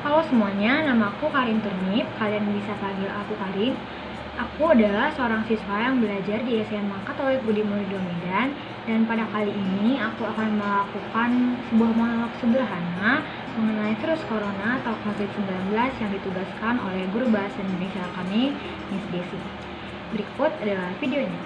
Halo semuanya, nama aku Karin Turnip. Kalian bisa panggil aku Karin. Aku adalah seorang siswa yang belajar di SMA Katolik Budi Mulyodo Medan. Dan pada kali ini aku akan melakukan sebuah monolog sederhana mengenai virus corona atau COVID-19 yang ditugaskan oleh guru bahasa Indonesia kami, Miss Desi. Berikut adalah videonya.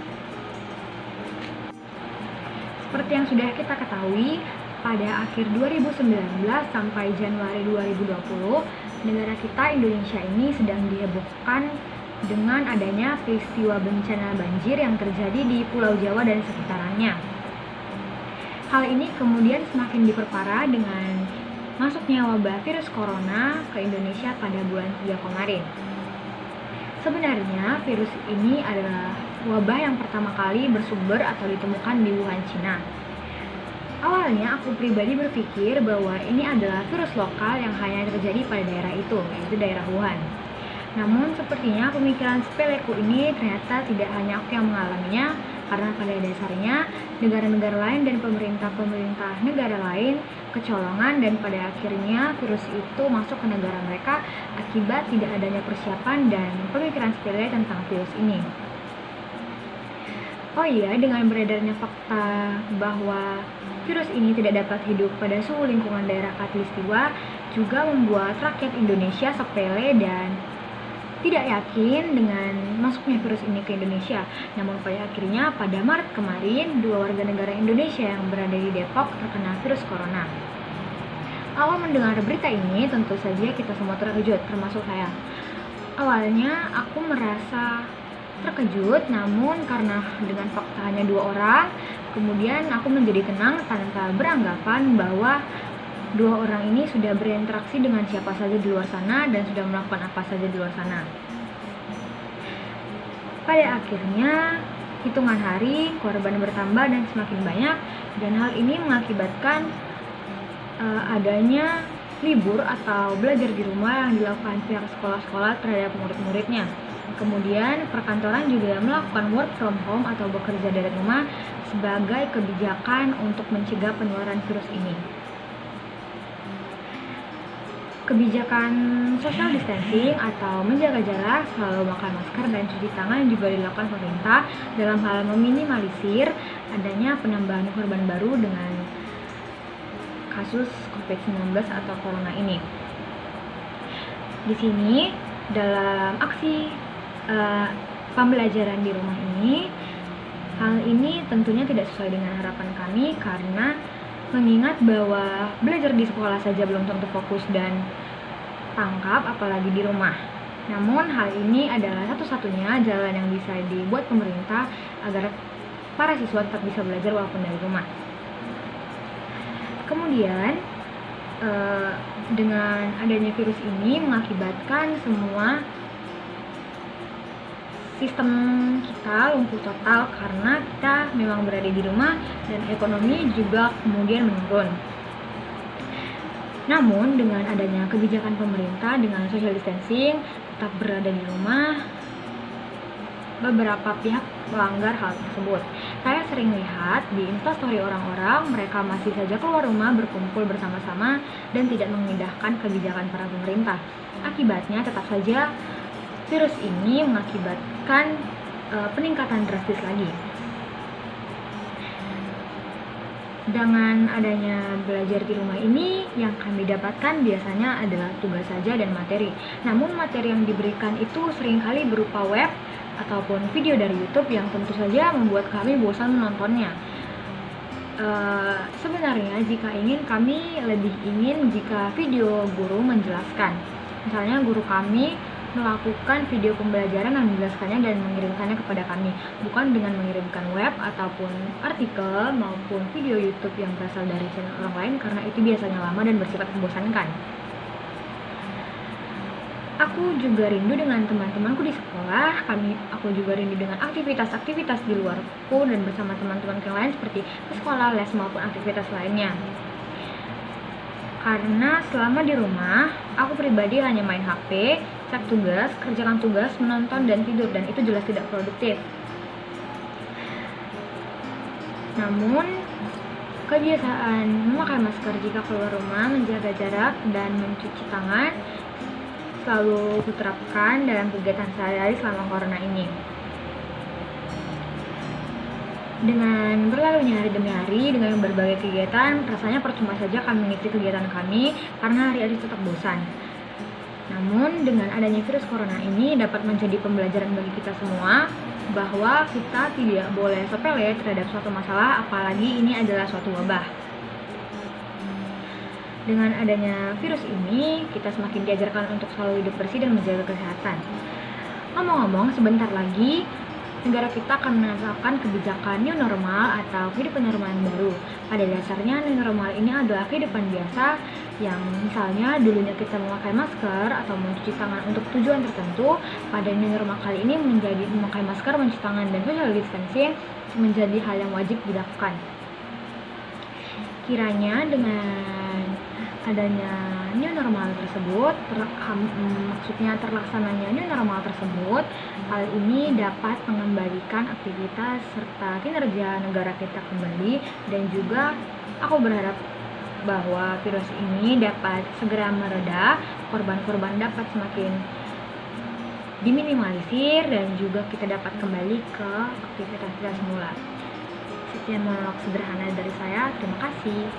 Seperti yang sudah kita ketahui, pada akhir 2019 sampai Januari 2020, negara kita Indonesia ini sedang dihebohkan dengan adanya peristiwa bencana banjir yang terjadi di Pulau Jawa dan sekitarnya. Hal ini kemudian semakin diperparah dengan masuknya wabah virus corona ke Indonesia pada bulan 3 kemarin. Sebenarnya virus ini adalah wabah yang pertama kali bersumber atau ditemukan di Wuhan, Cina. Awalnya aku pribadi berpikir bahwa ini adalah virus lokal yang hanya terjadi pada daerah itu, yaitu daerah Wuhan. Namun sepertinya pemikiran sepeleku ini ternyata tidak hanya aku yang mengalaminya, karena pada dasarnya negara-negara lain dan pemerintah negara lain kecolongan dan pada akhirnya virus itu masuk ke negara mereka akibat tidak adanya persiapan dan pemikiran sepele tentang virus ini. Oh iya, dengan beredarnya fakta bahwa virus ini tidak dapat hidup pada suhu lingkungan daerah khatulistiwa juga membuat rakyat Indonesia sepele dan tidak yakin dengan masuknya virus ini ke Indonesia. Namun pada akhirnya pada Maret kemarin, 2 warga negara Indonesia yang berada di Depok terkena virus corona. Awal mendengar berita ini, tentu saja kita semua terkejut, termasuk saya. Awalnya aku merasa terkejut, namun karena dengan fakta hanya 2 orang, kemudian aku menjadi tenang tanpa beranggapan bahwa 2 orang ini sudah berinteraksi dengan siapa saja di luar sana dan sudah melakukan apa saja di luar sana. Pada akhirnya, hitungan hari korban bertambah dan semakin banyak, dan hal ini mengakibatkan adanya libur atau belajar di rumah yang dilakukan pihak sekolah-sekolah terhadap murid-muridnya. Kemudian perkantoran juga melakukan work from home atau bekerja dari rumah sebagai kebijakan untuk mencegah penularan virus ini. Kebijakan social distancing atau menjaga jarak, selalu memakai masker dan cuci tangan juga dilakukan pemerintah dalam hal meminimalisir adanya penambahan korban baru dengan kasus COVID-19 atau corona ini. Di sini dalam aksi pembelajaran di rumah ini, hal ini tentunya tidak sesuai dengan harapan kami karena mengingat bahwa belajar di sekolah saja belum tentu fokus dan tangkap apalagi di rumah. Namun hal ini adalah satu-satunya jalan yang bisa dibuat pemerintah agar para siswa tetap bisa belajar walaupun dari rumah. Kemudian dengan adanya virus ini mengakibatkan semua sistem kita lumpuh total karena kita memang berada di rumah dan ekonomi juga kemudian menurun. Namun dengan adanya kebijakan pemerintah dengan social distancing, tetap berada di rumah, beberapa pihak melanggar hal tersebut. Saya sering lihat di instastory orang-orang, mereka masih saja keluar rumah berkumpul bersama-sama dan tidak mengindahkan kebijakan para pemerintah. Akibatnya tetap saja virus ini mengakibatkan peningkatan drastis lagi. Dengan adanya belajar di rumah ini, yang kami dapatkan biasanya adalah tugas saja dan materi. Namun materi yang diberikan itu seringkali berupa web ataupun video dari YouTube yang tentu saja membuat kami bosan menontonnya. Sebenarnya kami lebih ingin jika video guru menjelaskan. Misalnya guru kami melakukan video pembelajaran yang menjelaskannya dan mengirimkannya kepada kami, bukan dengan mengirimkan web ataupun artikel maupun video YouTube yang berasal dari channel orang lain karena itu biasanya lama dan bersifat membosankan. Aku juga rindu dengan teman-temanku di sekolah, aku juga rindu dengan aktivitas-aktivitas di luarku dan bersama teman-teman yang lain seperti ke sekolah, les maupun aktivitas lainnya. Karena selama di rumah, aku pribadi hanya main HP, cek tugas, kerjakan tugas, menonton, dan tidur, dan itu jelas tidak produktif. Namun, Kebiasaan memakai masker jika keluar rumah, menjaga jarak, dan mencuci tangan selalu kuterapkan dalam kegiatan sehari-hari selama corona ini. Dengan berlalunya hari demi hari dengan berbagai kegiatan, rasanya percuma saja kami mengisi kegiatan kami karena hari-hari tetap bosan. Namun, dengan adanya virus corona ini dapat menjadi pembelajaran bagi kita semua bahwa kita tidak boleh sepele terhadap suatu masalah, apalagi ini adalah suatu wabah. Dengan adanya virus ini, kita semakin diajarkan untuk selalu hidup bersih dan menjaga kesehatan. Ngomong-ngomong, sebentar lagi negara kita akan menerapkan kebijakan new normal atau kehidupan normal yang baru. Pada dasarnya, new normal ini adalah kehidupan biasa yang misalnya dulunya kita memakai masker atau mencuci tangan untuk tujuan tertentu. Pada new normal kali ini menjadi memakai masker, mencuci tangan, dan social distancing menjadi hal yang wajib dilakukan. Kiranya dengan adanya new normal tersebut, maksudnya terlaksananya new normal tersebut, hal ini dapat mengembalikan aktivitas serta kinerja negara kita kembali, dan juga aku berharap bahwa virus ini dapat segera mereda, korban-korban dapat semakin diminimalisir, dan juga kita dapat kembali ke aktivitas kita semula. Sekian monolog sederhana dari saya, terima kasih.